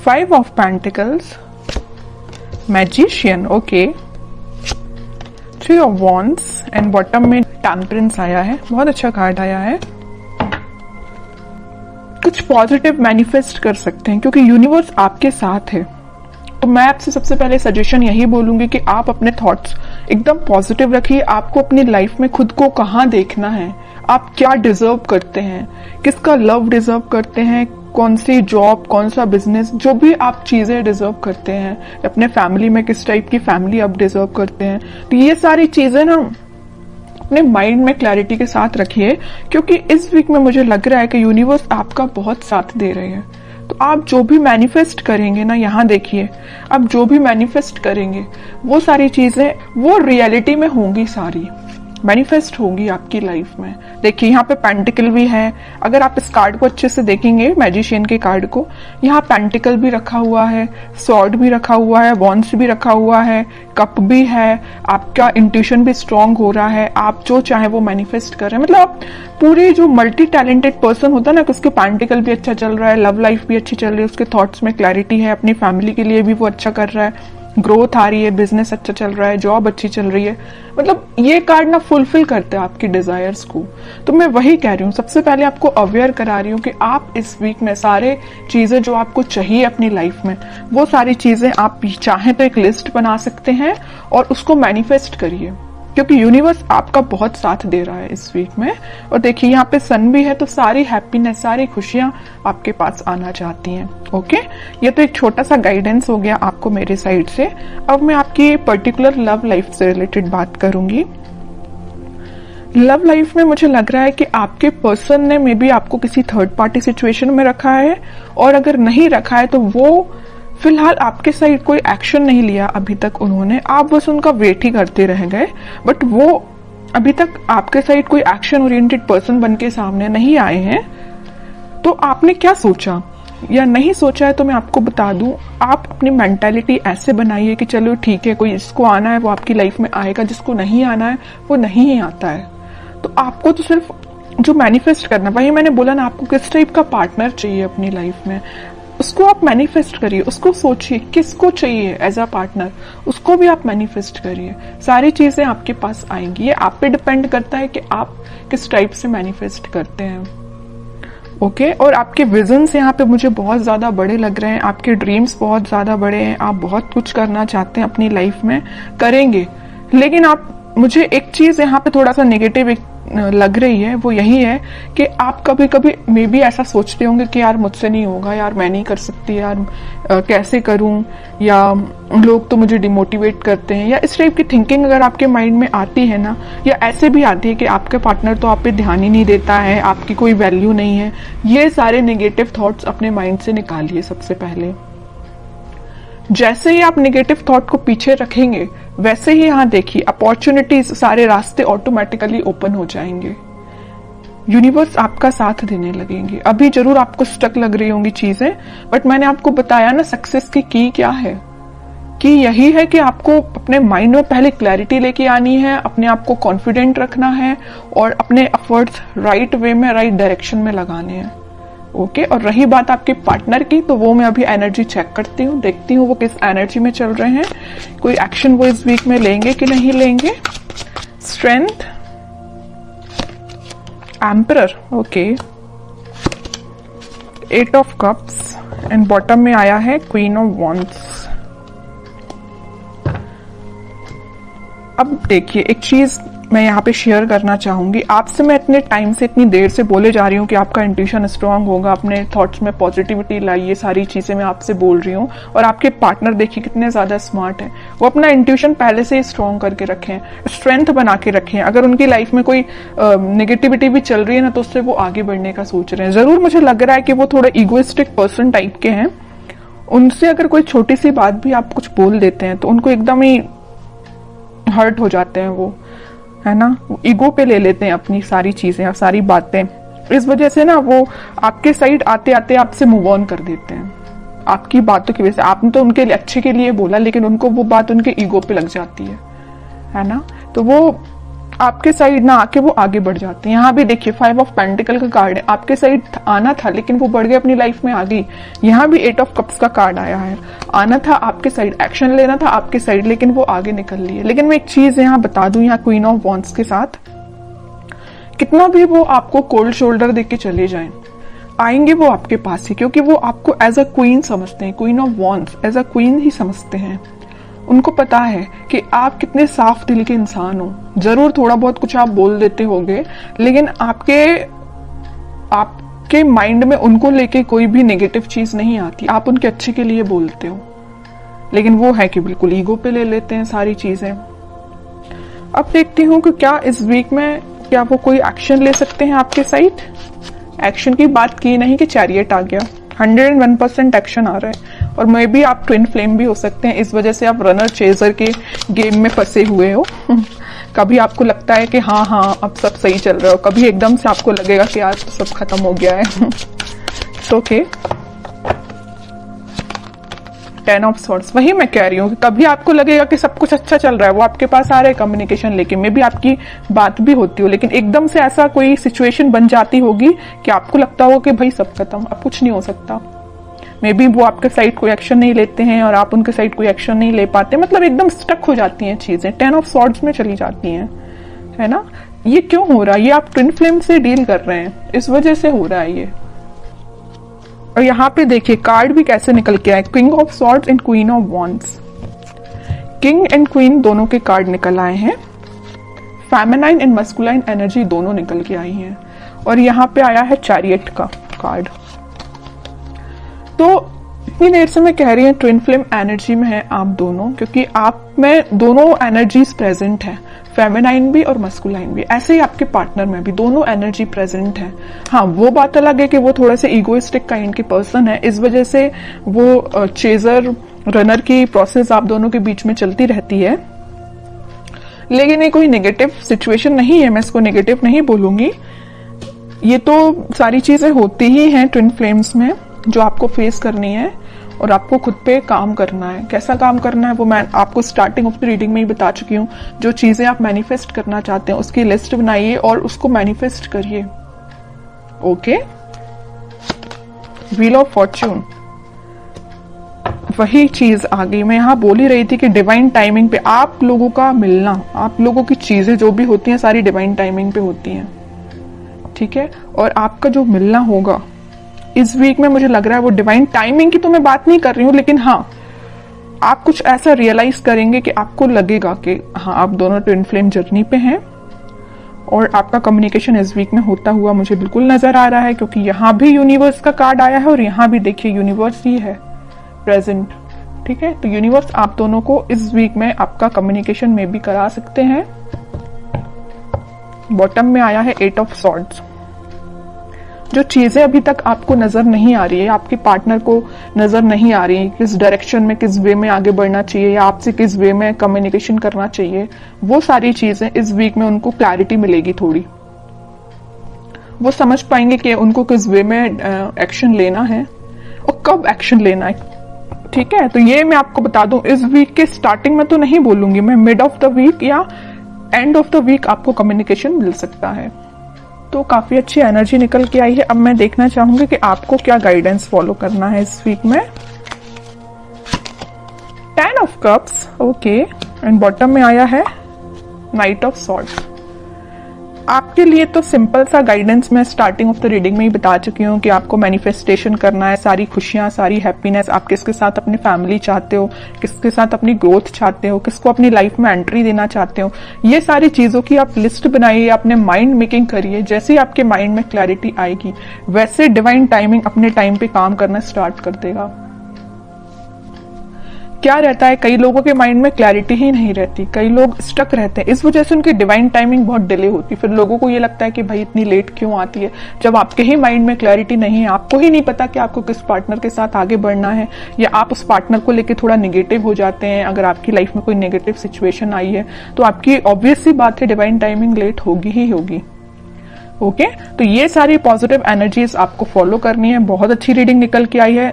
5 of pentacles, magician, okay, 3 of wands and bottom में temperance आया है। बहुत अच्छा कार्ड आया है। कुछ पॉजिटिव मैनिफेस्ट कर सकते हैं क्योंकि यूनिवर्स आपके साथ है। तो मैं आपसे सबसे पहले सजेशन यही बोलूंगी कि आप अपने थॉट्स एकदम पॉजिटिव रखिए। आपको अपनी लाइफ में खुद को कहाँ देखना है, आप क्या डिजर्व करते हैं, किसका लव डिजर्व करते हैं, कौन सी जॉब, कौन सा बिजनेस, जो भी आप चीजें डिजर्व करते हैं, अपने फैमिली में किस टाइप की फैमिली आप डिजर्व करते हैं। तो ये सारी चीजें ना अपने माइंड में क्लैरिटी के साथ रखिए क्योंकि इस वीक में मुझे लग रहा है कि यूनिवर्स आपका बहुत साथ दे रहे हैं। तो आप जो भी मैनिफेस्ट करेंगे ना, यहाँ देखिए, आप जो भी मैनिफेस्ट करेंगे वो सारी चीजें वो रियलिटी में होंगी, सारी मैनिफेस्ट होगी आपकी लाइफ में। देखिए यहाँ पे पेंटिकल भी है। अगर आप इस कार्ड को अच्छे से देखेंगे, मैजिशियन के कार्ड को, यहाँ पेंटिकल भी रखा हुआ है, स्वॉर्ड भी रखा हुआ है, वॉन्ड्स भी रखा हुआ है, कप भी है। आपका इंट्यूशन भी स्ट्रांग हो रहा है, आप जो चाहे वो मैनिफेस्ट कर रहे हैं। मतलब आप पूरे जो मल्टी टैलेंटेड पर्सन होता है ना, उसके पेंटिकल भी अच्छा चल रहा है, लव लाइफ भी अच्छी चल रही है, उसके थॉट्स में क्लैरिटी है, अपनी फैमिली के लिए भी वो अच्छा कर रहा है, ग्रोथ आ रही है, बिजनेस अच्छा चल रहा है, जॉब अच्छी चल रही है। मतलब ये कार्ड ना फुलफिल करते हैं आपकी डिजायर्स को। तो मैं वही कह रही हूँ, सबसे पहले आपको अवेयर करा रही हूँ कि आप इस वीक में सारे चीजें जो आपको चाहिए अपनी लाइफ में, वो सारी चीजें आप चाहें तो एक लिस्ट बना सकते हैं और उसको मैनिफेस्ट करिए क्योंकि यूनिवर्स आपका बहुत साथ दे रहा है इस वीक में। और देखिए यहाँ पे सन भी है, तो सारी हैप्पीनेस, सारी खुशियां आपके पास आना चाहती हैं। ओके, ये तो एक छोटा सा गाइडेंस हो गया आपको मेरे साइड से। अब मैं आपकी पर्टिकुलर लव लाइफ से रिलेटेड बात करूंगी। लव लाइफ में मुझे लग रहा है कि आपके पर्सन ने मे बी आपको किसी थर्ड पार्टी सिचुएशन में रखा है, और अगर नहीं रखा है तो वो फिलहाल आपके साइड कोई एक्शन नहीं लिया अभी तक उन्होंने, आप बस उनका वेट ही करते रह गए। बट वो अभी तक आपके साइड कोई एक्शन ओरिएंटेड पर्सन बन के सामने नहीं आए हैं। तो आपने क्या सोचा या नहीं सोचा है तो मैं आपको बता दूं, आप अपनी मेंटालिटी ऐसे बनाइए कि चलो ठीक है, कोई जिसको आना है वो आपकी लाइफ में आएगा, जिसको नहीं आना है वो नहीं ही आता है। तो आपको तो सिर्फ जो मैनिफेस्ट करना, वही मैंने बोला ना, आपको किस टाइप का पार्टनर चाहिए अपनी लाइफ में, उसको आप मैनिफेस्ट करिए, उसको सोचिए किसको चाहिए एज अ पार्टनर, उसको भी आप मैनिफेस्ट करिए। सारी चीजें आपके पास आएंगी। ये आप पे डिपेंड करता है कि आप किस टाइप से मैनिफेस्ट करते हैं। ओके, और आपके विजन्स यहाँ पे मुझे बहुत ज्यादा बड़े लग रहे हैं, आपके ड्रीम्स बहुत ज्यादा बड़े हैं, आप बहुत कुछ करना चाहते हैं अपनी लाइफ में, करेंगे। लेकिन आप, मुझे एक चीज यहाँ पे थोड़ा सा नेगेटिव लग रही है, वो यही है कि आप कभी कभी मे बी ऐसा सोचते होंगे कि यार मुझसे नहीं होगा, यार मैं नहीं कर सकती, यार कैसे करूं, या लोग तो मुझे डिमोटिवेट करते हैं, या इस टाइप की थिंकिंग अगर आपके माइंड में आती है ना, या ऐसे भी आती है कि आपके पार्टनर तो आप पे ध्यान ही नहीं देता है, आपकी कोई वैल्यू नहीं है, ये सारे नेगेटिव थॉट्स अपने माइंड से निकालिए सबसे पहले। जैसे ही आप नेगेटिव थॉट को पीछे रखेंगे, वैसे ही यहाँ देखिए अपॉर्चुनिटीज, सारे रास्ते ऑटोमेटिकली ओपन हो जाएंगे। यूनिवर्स आपका साथ देने लगेंगे। अभी जरूर आपको स्टक लग रही होंगी चीजें, बट मैंने आपको बताया ना सक्सेस की क्या है, कि यही है कि आपको अपने माइंड में पहले क्लैरिटी लेके आनी है, अपने आप को कॉन्फिडेंट रखना है और अपने एफर्ट्स राइट वे में, राइट डायरेक्शन में लगाने हैं। ओके, और रही बात आपके पार्टनर की, तो वो मैं अभी एनर्जी चेक करती हूँ, देखती हूँ वो किस एनर्जी में चल रहे हैं, कोई एक्शन वो इस वीक में लेंगे कि नहीं लेंगे। Strength, emperor, okay, 8 of cups and bottom में आया है क्वीन ऑफ वॉन्ड्स। अब देखिए एक चीज मैं यहाँ पे शेयर करना चाहूंगी आपसे। मैं इतने टाइम से, इतनी देर से बोले जा रही हूँ कि आपका इंट्यूशन स्ट्रांग होगा, अपने थॉट्स में पॉजिटिविटी लाइए, सारी चीजें मैं आपसे बोल रही हूँ। और आपके पार्टनर देखिए कितने ज्यादा स्मार्ट हैं, वो अपना इंट्यूशन पहले से ही स्ट्रांग करके रखें, स्ट्रेंथ बना के रखें। अगर उनकी लाइफ में कोई नेगेटिविटी भी चल रही है ना, तो उससे वो आगे बढ़ने का सोच रहे हैं। जरूर मुझे लग रहा है कि वो थोड़ा इगोइस्टिक पर्सन टाइप के हैं। उनसे अगर कोई छोटी सी बात भी आप कुछ बोल देते हैं तो उनको एकदम ही हर्ट हो जाते हैं, वो है ना, ईगो पे ले लेते हैं अपनी सारी चीजें, सारी बातें। इस वजह से ना वो आपके साइड आते आते आपसे मूव ऑन कर देते हैं आपकी बातों की वजह से। आपने तो उनके अच्छे के लिए बोला, लेकिन उनको वो बात उनके ईगो पे लग जाती है ना। तो वो आपके साइड ना आके वो आगे बढ़ जाते हैं। यहाँ भी देखिए 5 ऑफ पेंटिकल का कार्ड है, आपके साइड आना था लेकिन वो बढ़ गए, अपनी लाइफ में आ गई। यहाँ भी 8 ऑफ कप्स का कार्ड आया है, आना था आपके साइड, एक्शन लेना था आपके साइड, लेकिन वो आगे निकल लिए। लेकिन मैं एक चीज यहाँ बता दूं, यहाँ क्वीन ऑफ वॉन्ड्स के साथ कितना भी वो आपको कोल्ड शोल्डर देके के चले जाएं, आएंगे वो आपके पास ही, क्योंकि वो आपको एज अ क्वीन समझते हैं, queen of wands as a queen ही समझते हैं। उनको पता है कि आप कितने साफ दिल के इंसान हो। जरूर थोड़ा बहुत कुछ आप बोल देते होंगे, लेकिन आपके माइंड में उनको लेके कोई भी नेगेटिव चीज नहीं आती, आप उनके अच्छे के लिए बोलते हो। लेकिन वो है कि बिल्कुल ईगो पे ले लेते हैं सारी चीजें। अब देखती हूँ कि क्या इस वीक में क्या वो कोई एक्शन ले सकते हैं आपके साइड। एक्शन की बात की नहीं कि चैरियट आ गया, 101% एक्शन आ रहा है। और मे बी आप ट्विन फ्लेम भी हो सकते हैं, इस वजह से आप रनर चेजर के गेम में फंसे हुए हो। कभी आपको लगता है कि हाँ हाँ अब सब सही चल रहा हो, कभी एकदम से आपको लगेगा कि यार सब खत्म हो गया है। ओके 10 ऑफ सॉर्ड्स, वही मैं कह रही हूँ कि कभी आपको लगेगा कि सब कुछ अच्छा चल रहा है, वो आपके पास आ रहा है कम्युनिकेशन लेके, मे बी आपकी बात भी होती हो, लेकिन एकदम से ऐसा कोई सिचुएशन बन जाती होगी कि आपको लगता होगा कि भाई सब खत्म, अब कुछ नहीं हो सकता। मे बी वो आपके साइड कोई एक्शन नहीं लेते हैं और आप उनके साइड कोई एक्शन नहीं ले पाते, मतलब एकदम स्टक हो जाती हैं चीजें, 10 ऑफ सॉर्ड्स में चली जाती हैं, है ना। ये क्यों हो रहा है? ये आप ट्विन फ्लेम से डील कर रहे हैं, इस वजह से हो रहा है ये। और यहाँ पे देखिए कार्ड भी कैसे निकल के आए, king of swords and queen of wands. King and queen दोनों के कार्ड निकल आए हैं, फेमिनाइन एंड मस्कुलाइन एनर्जी दोनों निकल के आई हैं। और यहाँ पे आया है चैरियट का कार्ड। तो इतनी देर से मैं कह रही हूँ ट्विन फ्लेम एनर्जी में है आप दोनों, क्योंकि आप में दोनों एनर्जीज प्रेजेंट है, फेमिनाइन भी और मस्कुलाइन भी। ऐसे ही आपके पार्टनर में भी दोनों एनर्जी प्रेजेंट है। हाँ वो बात अलग है कि वो थोड़ा सा इगोइस्टिक काइंड के पर्सन है, इस वजह से वो चेजर रनर की प्रोसेस आप दोनों के बीच में चलती रहती है। लेकिन ये कोई नेगेटिव सिचुएशन नहीं है, मैं इसको नेगेटिव नहीं बोलूंगी। ये तो सारी चीजें होती ही हैं ट्विन फ्लेम्स में जो आपको फेस करनी है, और आपको खुद पे काम करना है। कैसा काम करना है वो मैं आपको स्टार्टिंग ऑफ द रीडिंग में ही बता चुकी हूँ। जो चीजें आप मैनिफेस्ट करना चाहते हैं उसकी लिस्ट बनाइए और उसको मैनिफेस्ट करिए। ओके, व्हील ऑफ फॉर्च्यून, वही चीज आ गई। मैं यहाँ बोल ही रही थी कि डिवाइन टाइमिंग पे आप लोगों का मिलना, आप लोगों की चीजें जो भी होती हैं सारी डिवाइन टाइमिंग पे होती हैं, ठीक है। और आपका जो मिलना होगा इस वीक में, मुझे लग रहा है वो डिवाइन टाइमिंग की तो मैं बात नहीं कर रही हूँ, लेकिन हाँ आप कुछ ऐसा रियलाइज करेंगे कि आपको लगेगा कि हाँ आप दोनों ट्विन फ्लेम जर्नी पे हैं। और आपका कम्युनिकेशन इस वीक में होता हुआ मुझे बिल्कुल नजर आ रहा है, क्योंकि यहाँ भी यूनिवर्स का कार्ड आया है और यहाँ भी देखिए यूनिवर्स ही है प्रेजेंट, ठीक है। तो यूनिवर्स आप दोनों को इस वीक में आपका कम्युनिकेशन में भी करा सकते हैं। बॉटम में आया है 8 ऑफ सॉर्ड्स। जो चीजें अभी तक आपको नजर नहीं आ रही है, आपके पार्टनर को नजर नहीं आ रही है, किस डायरेक्शन में, किस वे में आगे बढ़ना चाहिए या आपसे किस वे में कम्युनिकेशन करना चाहिए, वो सारी चीजें इस वीक में उनको क्लैरिटी मिलेगी थोड़ी। वो समझ पाएंगे कि उनको किस वे में एक्शन लेना है और कब एक्शन लेना है, ठीक है। तो ये मैं आपको बता दूं, इस वीक के स्टार्टिंग में तो नहीं बोलूंगी मैं, मिड ऑफ द वीक या एंड ऑफ द वीक आपको कम्युनिकेशन मिल सकता है। तो काफी अच्छी एनर्जी निकल के आई है। अब मैं देखना चाहूंगी कि आपको क्या गाइडेंस फॉलो करना है इस वीक में। 10 of cups, okay, and bottom में आया है नाइट ऑफ सॉर्ड्स। आपके लिए तो सिंपल सा गाइडेंस मैं स्टार्टिंग ऑफ द रीडिंग में ही बता चुकी हूँ कि आपको मैनिफेस्टेशन करना है, सारी खुशियां, सारी हैप्पीनेस। आप किसके साथ अपनी फैमिली चाहते हो, किसके साथ अपनी ग्रोथ चाहते हो, किसको अपनी लाइफ में एंट्री देना चाहते हो, ये सारी चीजों की आप लिस्ट बनाइए, अपने माइंड मेकिंग करिए। जैसे ही आपके माइंड में क्लैरिटी आएगी वैसे डिवाइन टाइमिंग अपने टाइम पे काम करना स्टार्ट कर देगा। क्या रहता है, कई लोगों के माइंड में क्लैरिटी ही नहीं रहती, कई लोग स्टक रहते हैं, इस वजह से उनकी डिवाइन टाइमिंग बहुत डिले होती है। फिर लोगों को ये लगता है कि भाई इतनी लेट क्यों आती है, जब आपके ही माइंड में क्लैरिटी नहीं है, आपको ही नहीं पता कि आपको किस पार्टनर के साथ आगे बढ़ना है, या आप उस पार्टनर को लेकर थोड़ा निगेटिव हो जाते हैं। अगर आपकी लाइफ में कोई नेगेटिव सिचुएशन आई है तो आपकी ऑब्वियस सी बात है डिवाइन टाइमिंग लेट होगी ही होगी। ओके, तो ये सारी पॉजिटिव एनर्जीज आपको फॉलो करनी है। बहुत अच्छी रीडिंग निकल के आई है।